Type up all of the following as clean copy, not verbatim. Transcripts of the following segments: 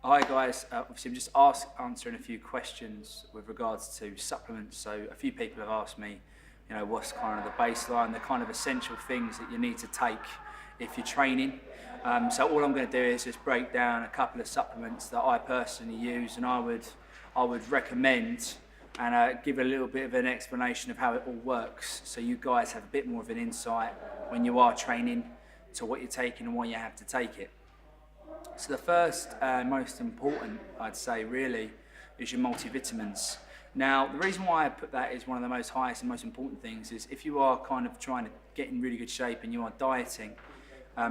Hi guys, obviously I'm just answering a few questions with regards to supplements. So a few people have asked me, what's kind of the baseline, the kind of essential things that you need to take if you're training. So all I'm going to do is just break down a couple of supplements that I personally use, and I would recommend, and give a little bit of an explanation of how it all works, so you guys have a bit more of an insight when you are training to what you're taking and why you have to take it. So the first most important, I'd say really, is your multivitamins. Now, the reason why I put that as one of the most highest and most important things is if you are kind of trying to get in really good shape and you are dieting,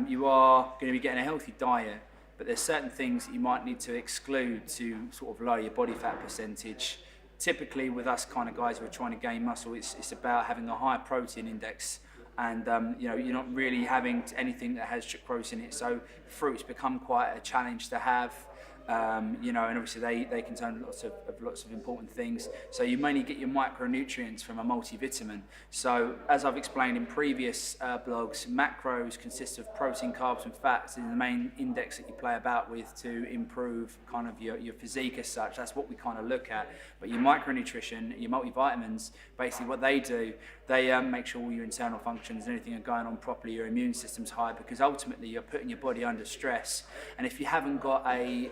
you are going to be getting a healthy diet, but there's certain things that you might need to exclude to sort of lower your body fat percentage. Typically with us kind of guys who are trying to gain muscle, it's about having a higher protein index, and you're not really having anything that has sucrose in it, so fruits become quite a challenge to have. And obviously they contain lots of important things. So you mainly get your micronutrients from a multivitamin. So as I've explained in previous blogs, macros consist of protein, carbs and fats, and the main index that you play about with to improve kind of your physique as such. That's what we kind of look at. But your micronutrition, your multivitamins, basically what they do, they make sure all your internal functions and everything are going on properly, your immune system's high, because ultimately you're putting your body under stress. And if you haven't got a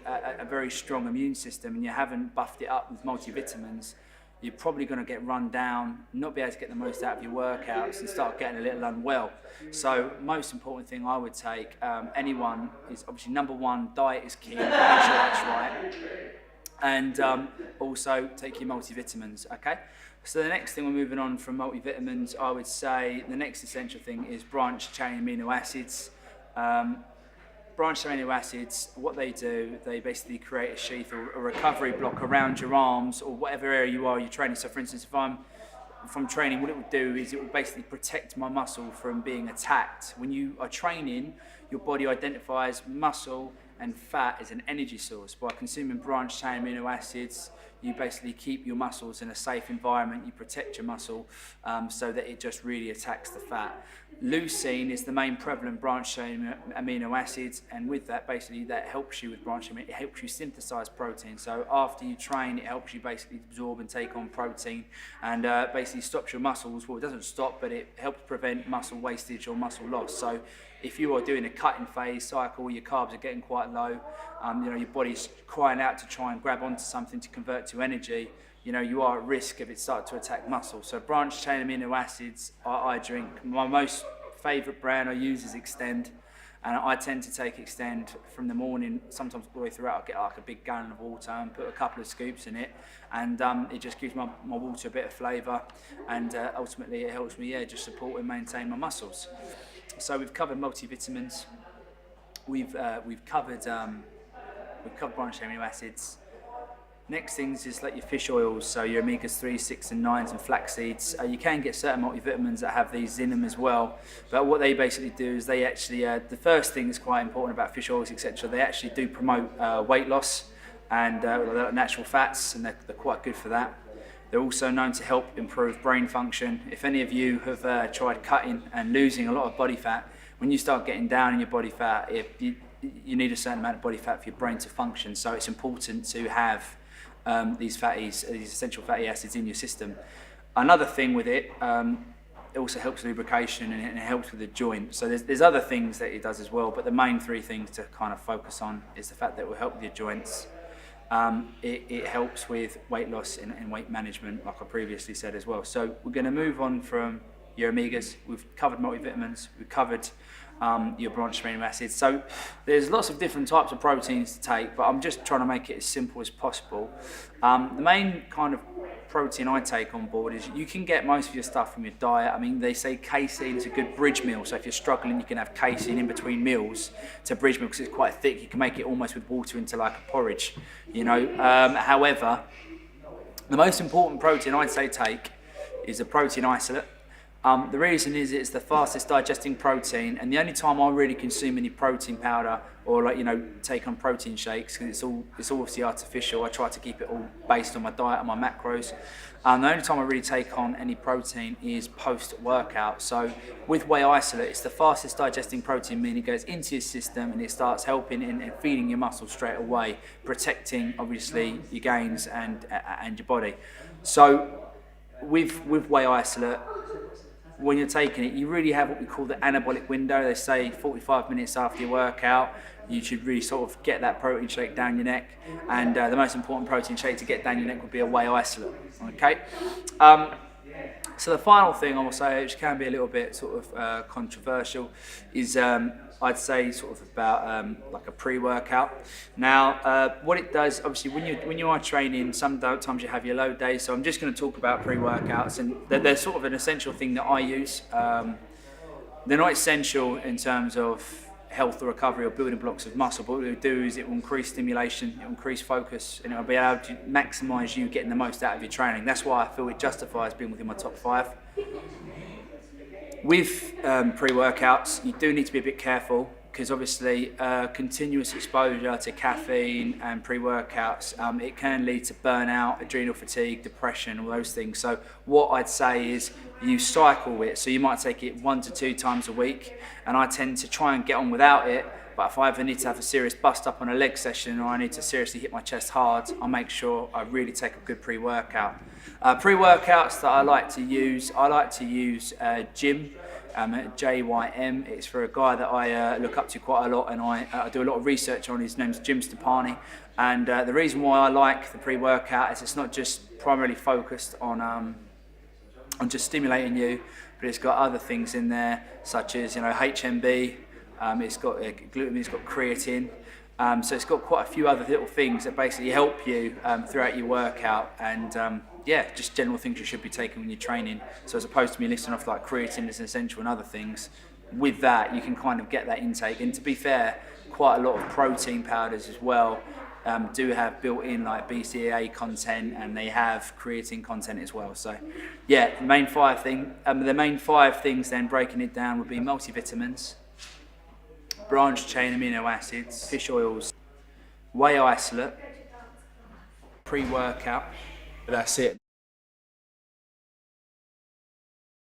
very strong immune system and you haven't buffed it up with multivitamins, you're probably going to get run down, not be able to get the most out of your workouts, and start getting a little unwell. So most important thing I would take, anyone, is obviously number one, diet is key, make sure that's right. And also take your multivitamins, okay? So the next thing, we're moving on from multivitamins, I would say the next essential thing is branched chain amino acids. Branched amino acids, what they do, they basically create a sheath or a recovery block around your arms or whatever area you're training. So for instance, if I'm training, what it would do is it would basically protect my muscle from being attacked. When you are training, your body identifies muscle and fat as an energy source. By consuming branched chain amino acids, you basically keep your muscles in a safe environment, you protect your muscle so that it just really attacks the fat. Leucine is the main prevalent branched chain amino acids, and with that, basically, that helps you with branched amino, it helps you synthesize protein. So after you train, it helps you basically absorb and take on protein, and basically stops your muscles, well, it doesn't stop, but it helps prevent muscle wastage or muscle loss. So if you are doing a cutting phase cycle, your carbs are getting quite low, your body's crying out to try and grab onto something to convert to energy, you are at risk if it starts to attack muscle. So branched chain amino acids I drink. My most favourite brand I use is Extend, and I tend to take Extend from the morning, sometimes all the way throughout. I'll get like a big gallon of water and put a couple of scoops in it, and it just gives my water a bit of flavour, and ultimately it helps me just support and maintain my muscles. So we've covered multivitamins, we've covered branched amino acids. Next things is like your fish oils, so your omegas 3, 6 and 9s and flax seeds. You can get certain multivitamins that have these in them as well, but what they basically do is they actually, the first thing that's quite important about fish oils, etc., they actually do promote weight loss and natural fats, and they're quite good for that. They're also known to help improve brain function. If any of you have tried cutting and losing a lot of body fat, when you start getting down in your body fat, you need a certain amount of body fat for your brain to function, so it's important to have these essential fatty acids in your system. Another thing with it, it also helps lubrication and it helps with the joint. So there's other things that it does as well, but the main three things to kind of focus on is the fact that it will help with your joints. It helps with weight loss and weight management, like I previously said as well. So we're going to move on from your omegas. We've covered multivitamins, we've covered your branched amino acids. So there's lots of different types of proteins to take, but I'm just trying to make it as simple as possible. The main kind of protein I take on board is you can get most of your stuff from your diet. I mean, they say casein is a good bridge meal, so if you're struggling, you can have casein in between meals to bridge meal because it's quite thick. You can make it almost with water into like a porridge, However, the most important protein I'd say take is a protein isolate. The reason is it's the fastest digesting protein, and the only time I really consume any protein powder or take on protein shakes, because it's obviously artificial. I try to keep it all based on my diet and my macros. The only time I really take on any protein is post-workout. So with whey isolate, it's the fastest digesting protein, meaning it goes into your system and it starts helping and feeding your muscles straight away, protecting obviously your gains and your body. So with whey isolate, when you're taking it, you really have what we call the anabolic window. They say 45 minutes after your workout, you should really sort of get that protein shake down your neck. And the most important protein shake to get down your neck would be a whey isolate. Okay. So the final thing I will say, which can be a little bit sort of controversial, is I'd say sort of about like a pre-workout. Now, what it does, obviously, when you are training, sometimes you have your load days. So I'm just going to talk about pre-workouts, and they're sort of an essential thing that I use. They're not essential in terms of health or recovery or building blocks of muscle, but what it will do is it will increase stimulation, it will increase focus, and it will be able to maximise you getting the most out of your training. That's why I feel it justifies being within my top 5. With pre-workouts, you do need to be a bit careful, because obviously continuous exposure to caffeine and pre-workouts, it can lead to burnout, adrenal fatigue, depression, all those things. So what I'd say is you cycle it. So you might take it 1 to 2 times a week, and I tend to try and get on without it. But if I ever need to have a serious bust up on a leg session, or I need to seriously hit my chest hard, I'll make sure I really take a good pre-workout. Pre-workouts that I like to use Jym. JYM. It's for a guy that I look up to quite a lot, and I do a lot of research on. His name's Jim Stepani, and the reason why I like the pre-workout is it's not just primarily focused on just stimulating you, but it's got other things in there, such as HMB. It's got glutamine, it's got creatine. So it's got quite a few other little things that basically help you throughout your workout, and just general things you should be taking when you're training. So as opposed to me listing off like creatine as essential and other things, with that you can kind of get that intake. And to be fair, quite a lot of protein powders as well do have built-in like BCAA content, and they have creatine content as well. So the main 5 things then, breaking it down, would be multivitamins, branched chain amino acids, fish oils, whey isolate, pre-workout. That's it.